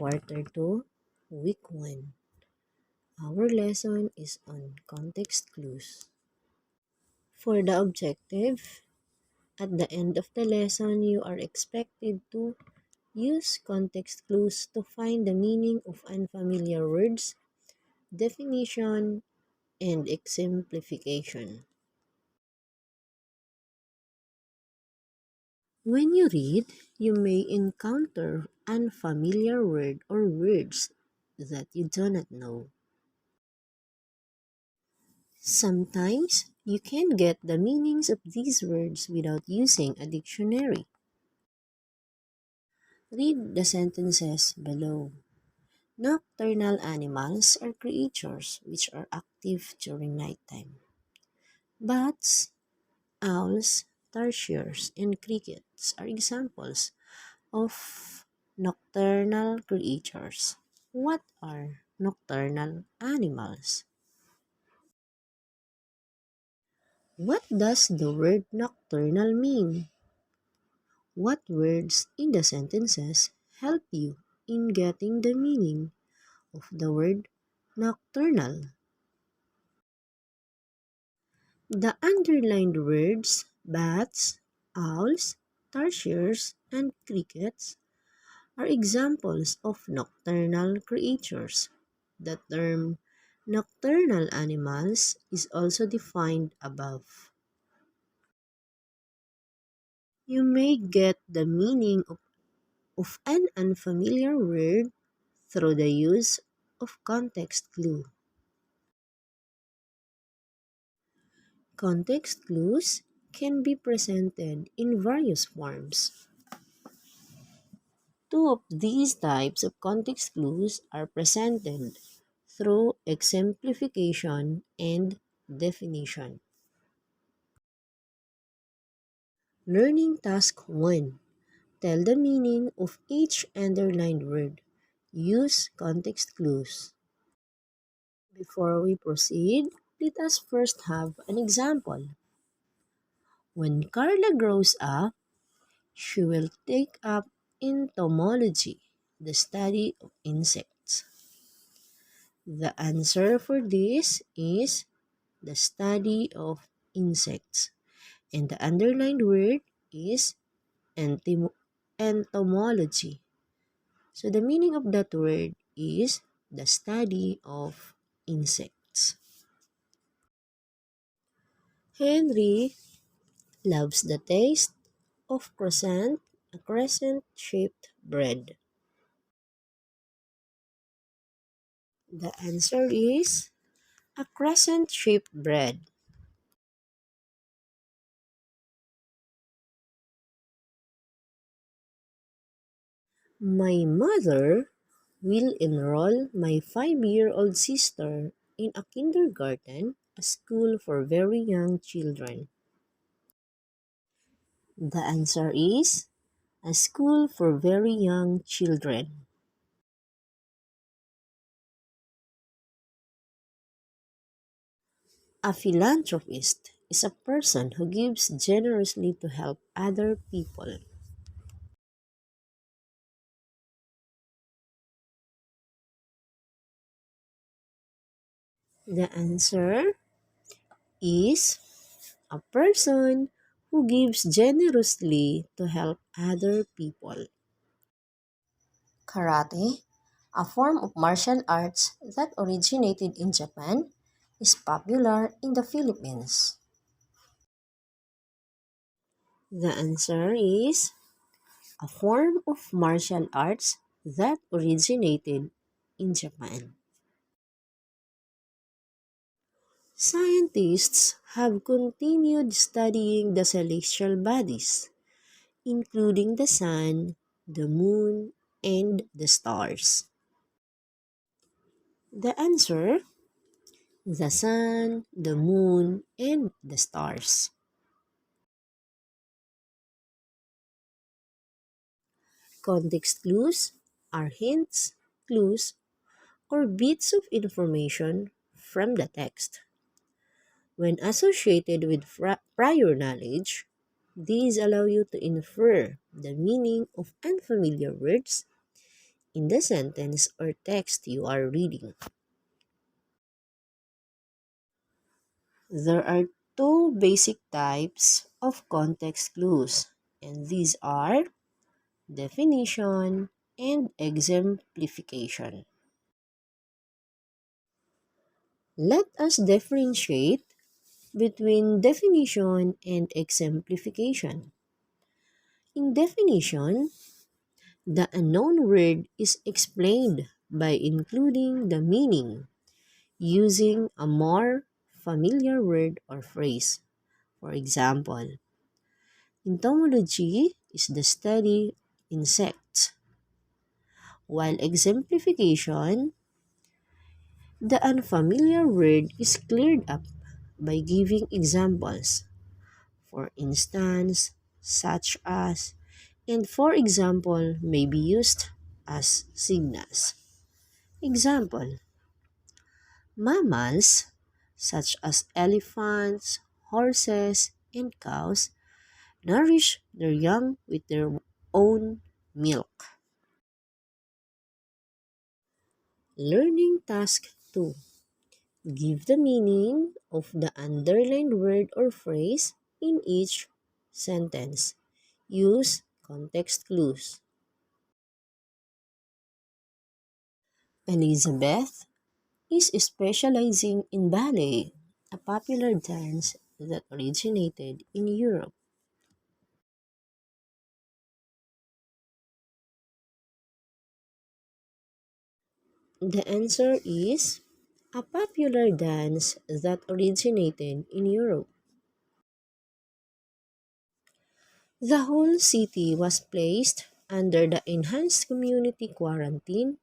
Quarter 2, Week 1. Our lesson is on context clues. For the objective, at the end of the lesson, you are expected to use context clues to find the meaning of unfamiliar words, definition, and exemplification. When you read, you may encounter unfamiliar word or words that you do not know. Sometimes, you can get the meanings of these words without using a dictionary. Read the sentences below. Nocturnal animals are creatures which are active during nighttime. Bats, owls, tarsiers, and crickets are examples of nocturnal creatures. What are nocturnal animals? What does the word nocturnal mean? What words in the sentences help you in getting the meaning of the word nocturnal? The underlined words bats, owls, tarsiers, and crickets are examples of nocturnal creatures. The term nocturnal animals is also defined above. You may get the meaning of an unfamiliar word through the use of context clue. Context clues can be presented in various forms. Two of these types of context clues are presented through exemplification and definition. Learning Task 1. Tell the meaning of each underlined word. Use context clues. Before we proceed, let us first have an example. When Carla grows up, she will take up entomology, the study of insects. The answer for this is the study of insects. And the underlined word is entomology. So the meaning of that word is the study of insects. Henry loves the taste of a crescent-shaped bread. The answer is a crescent-shaped bread. My mother will enroll my 5-year-old sister in a kindergarten, a school for very young children. The answer is a school for very young children. A philanthropist is a person who gives generously to help other people. The answer is a person who gives generously to help other people. Karate, a form of martial arts that originated in Japan, is popular in the Philippines. The answer is a form of martial arts that originated in Japan. Scientists have continued studying the celestial bodies, including the sun, the moon, and the stars. The answer: the sun, the moon, and the stars. Context clues are hints, clues, or bits of information from the text. When associated with prior knowledge, these allow you to infer the meaning of unfamiliar words, in the sentence or text you are reading. There are two basic types of context clues, and these are definition and exemplification. Let us differentiate between definition and exemplification. In definition, the unknown word is explained by including the meaning using a more familiar word or phrase. For example, entomology is the study insects, while exemplification, the unfamiliar word is cleared up by giving examples. For instance, such as, and for example may be used as signals. Example, mammals such as elephants, horses, and cows nourish their young with their own milk. Learning task 2. Give the meaning of the underlined word or phrase in each sentence. Use context clues. Elizabeth is specializing in ballet, a popular dance that originated in Europe. The answer is a popular dance that originated in Europe. The whole city was placed under the enhanced community quarantine,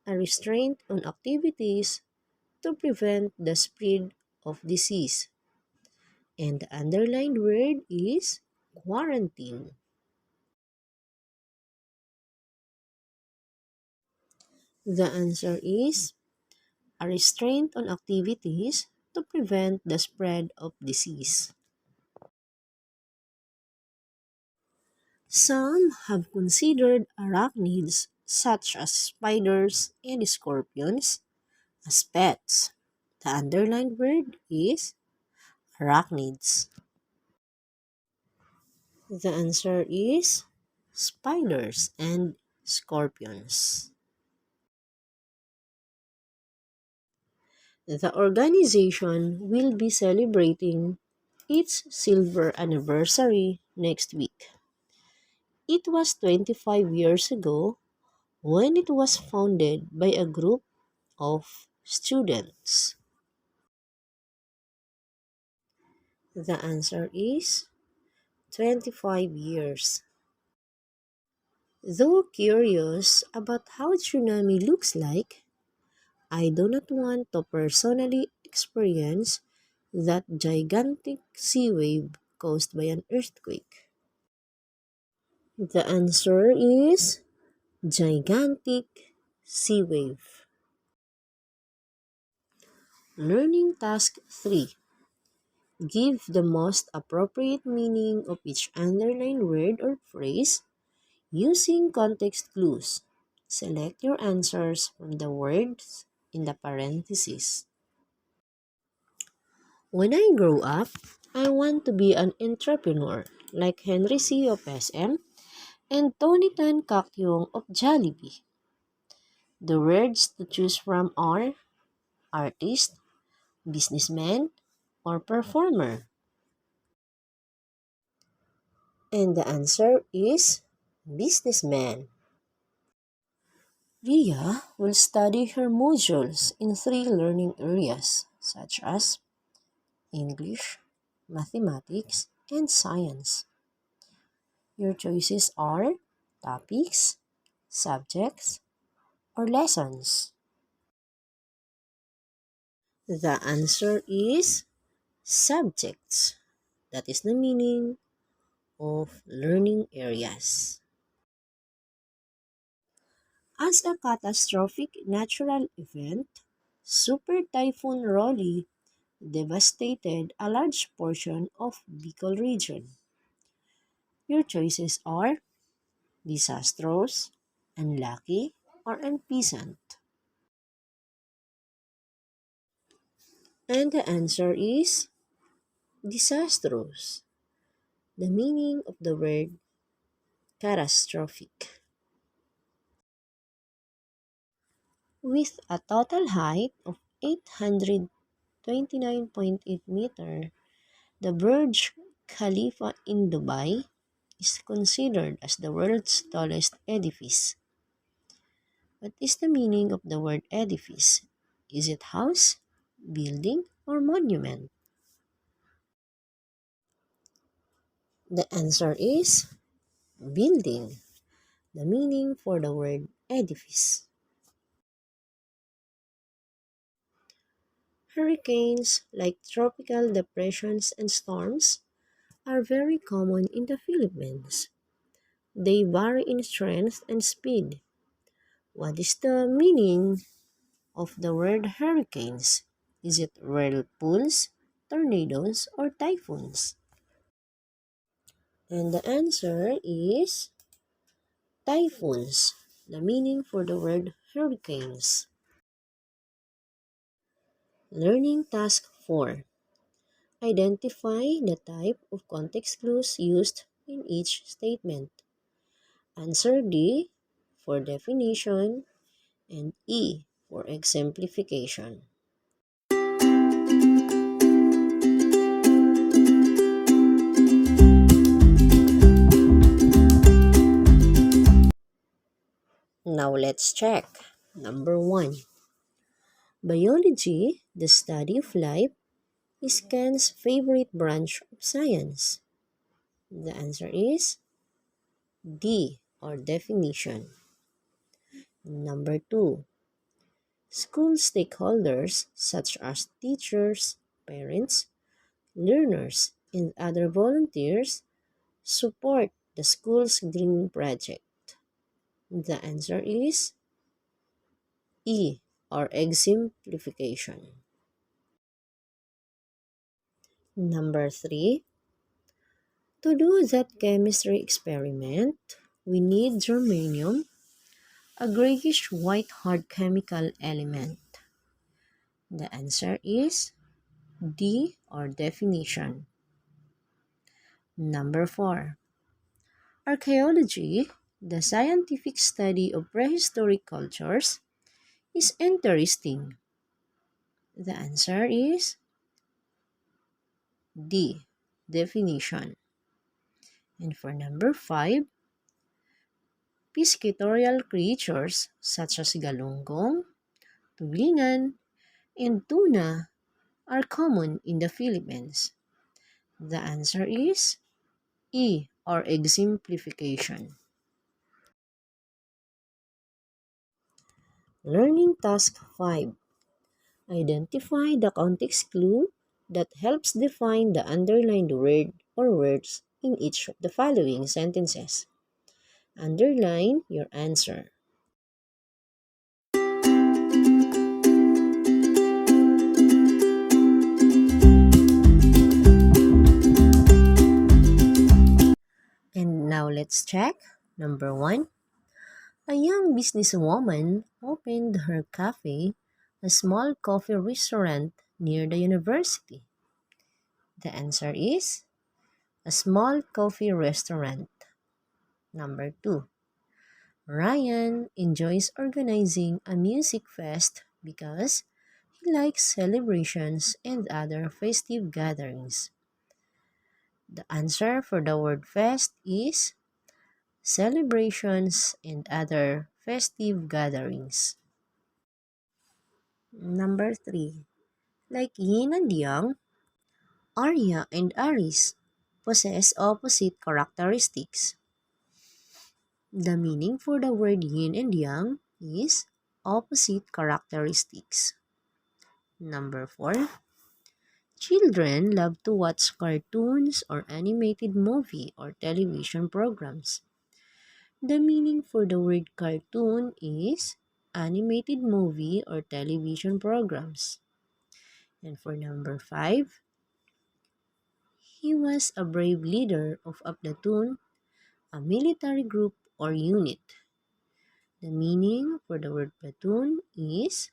a restraint on activities to prevent the spread of disease. And the underlined word is quarantine. The answer is a restraint on activities to prevent the spread of disease. Some have considered arachnids such as spiders and scorpions as pets. The underlined word is arachnids. The answer is spiders and scorpions. The organization will be celebrating its silver anniversary next week. It was 25 years ago when it was founded by a group of students. The answer is 25 years. Though curious about how tsunami looks like, I do not want to personally experience that gigantic sea wave caused by an earthquake. The answer is gigantic sea wave. Learning task 3. Give the most appropriate meaning of each underlined word or phrase using context clues. Select your answers from the words in the parentheses. When I grow up, I want to be an entrepreneur like Henry C. of SM and Tony Tan Caktiong of Jollibee. The words to choose from are artist, businessman, or performer. And the answer is businessman. Rhea will study her modules in three learning areas such as English, mathematics, and science. Your choices are topics, subjects, or lessons. The answer is subjects. That is the meaning of learning areas. As a catastrophic natural event, Super Typhoon Rolly devastated a large portion of Bicol Region. Your choices are disastrous, unlucky, or unpleasant? And the answer is disastrous. The meaning of the word catastrophic. With a total height of 829.8 meter, the Burj Khalifa in Dubai is considered as the world's tallest edifice. What is the meaning of the word edifice? Is it house, building, or monument? The answer is building. The meaning for the word edifice. Hurricanes, like tropical depressions and storms, are very common in the Philippines. They vary in strength and speed. What is the meaning of the word hurricanes? Is it whirlpools, tornadoes, or typhoons? And the answer is typhoons. The meaning for the word hurricanes. Learning task 4. Identify the type of context clues used in each statement. Answer D for definition and E for exemplification. Now let's check. Number 1. Biology, the study of life, is Ken's favorite branch of science. The answer is D or definition. Number 2. School stakeholders such as teachers, parents, learners, and other volunteers support the school's green project. The answer is E or exemplification. Number 3. To do that chemistry experiment, we need germanium, a grayish white hard chemical element. The answer is D or definition. Number 4. Archaeology, the scientific study of prehistoric cultures, is interesting. The answer is D, definition. And for number 5, piscatorial creatures such as galunggong, tulingan, and tuna are common in the Philippines. The answer is E or exemplification. Learning task 5. Identify the context clue that helps define the underlined word or words in each of the following sentences. Underline your answer. And now let's check. Number 1. A young businesswoman opened her cafe, a small coffee restaurant near the university. The answer is a small coffee restaurant. Number 2. Ryan enjoys organizing a music fest because he likes celebrations and other festive gatherings. The answer for the word fest is celebrations and other festive gatherings. Number 3. Like yin and yang, Arya and Aries possess opposite characteristics. The meaning for the word yin and yang is opposite characteristics. Number 4. Children love to watch cartoons or animated movie or television programs. The meaning for the word cartoon is animated movie or television programs. And for number 5, he was a brave leader of a platoon, a military group or unit. The meaning for the word platoon is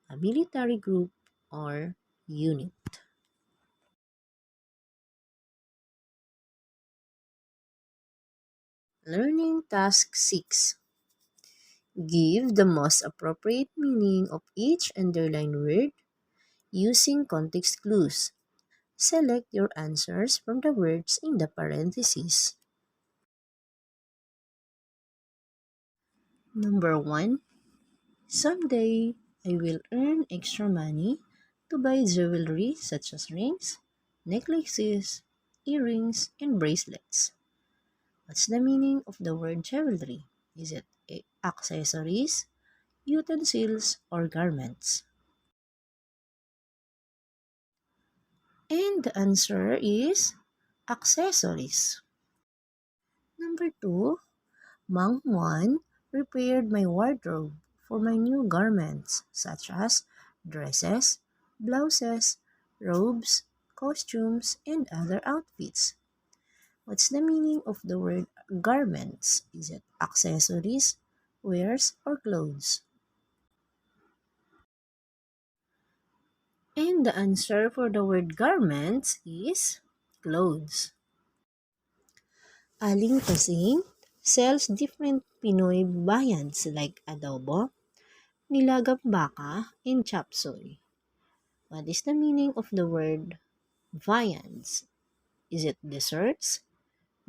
a military group or unit. Learning task 6. Give the most appropriate meaning of each underlined word using context clues. Select your answers from the words in the parentheses. Number 1. Someday, I will earn extra money to buy jewelry such as rings, necklaces, earrings, and bracelets. What's the meaning of the word jewelry? Is it accessories, utensils, or garments? And the answer is accessories. Number 2, Mang Juan repaired my wardrobe for my new garments such as dresses, blouses, robes, costumes, and other outfits. What's the meaning of the word garments? Is it accessories, wares, or clothes? And the answer for the word garments is clothes. Aling Pacing sells different Pinoy viands like adobo, nilagang baka, and chop suey. What is the meaning of the word viands? Is it desserts,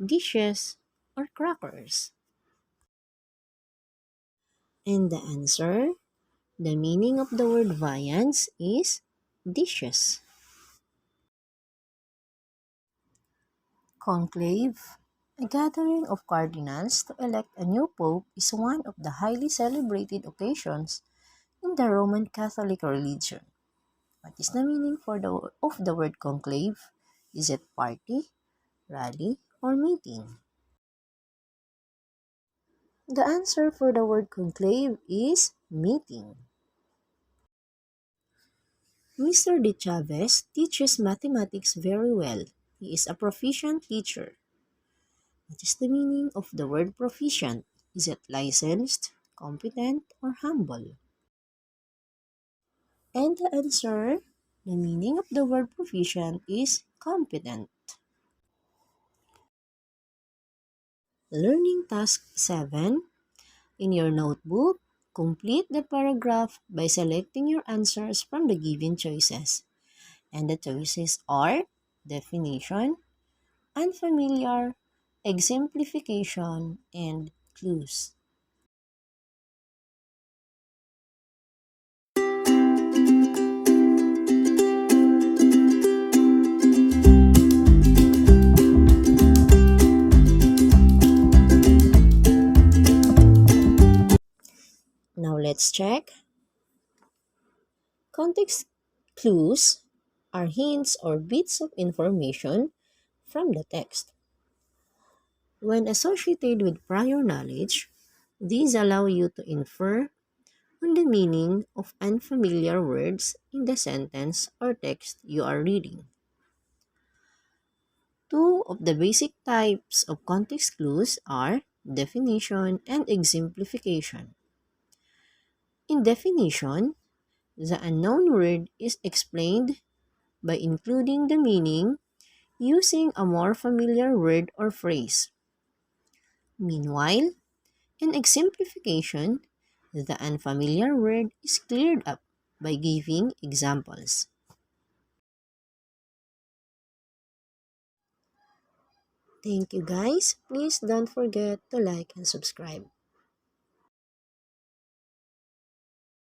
dishes, or crackers? And the answer, the meaning of the word viands is dishes. Conclave, a gathering of cardinals to elect a new pope, is one of the highly celebrated occasions in the Roman Catholic religion. What is the meaning of the word conclave? Is it party, rally, or meeting? The answer for the word conclave is meeting. Mr. De Chavez teaches mathematics very well. He is a proficient teacher. What is the meaning of the word proficient? Is it licensed, competent, or humble? And the answer, the meaning of the word proficient is competent. Learning task 7. In your notebook, complete the paragraph by selecting your answers from the given choices. And the choices are definition, unfamiliar, exemplification, and clues. Now let's check. Context clues are hints or bits of information from the text. When associated with prior knowledge, these allow you to infer on the meaning of unfamiliar words in the sentence or text you are reading. Two of the basic types of context clues are definition and exemplification. In definition, the unknown word is explained by including the meaning using a more familiar word or phrase. Meanwhile, in exemplification, the unfamiliar word is cleared up by giving examples. Thank you guys. Please don't forget to like and subscribe.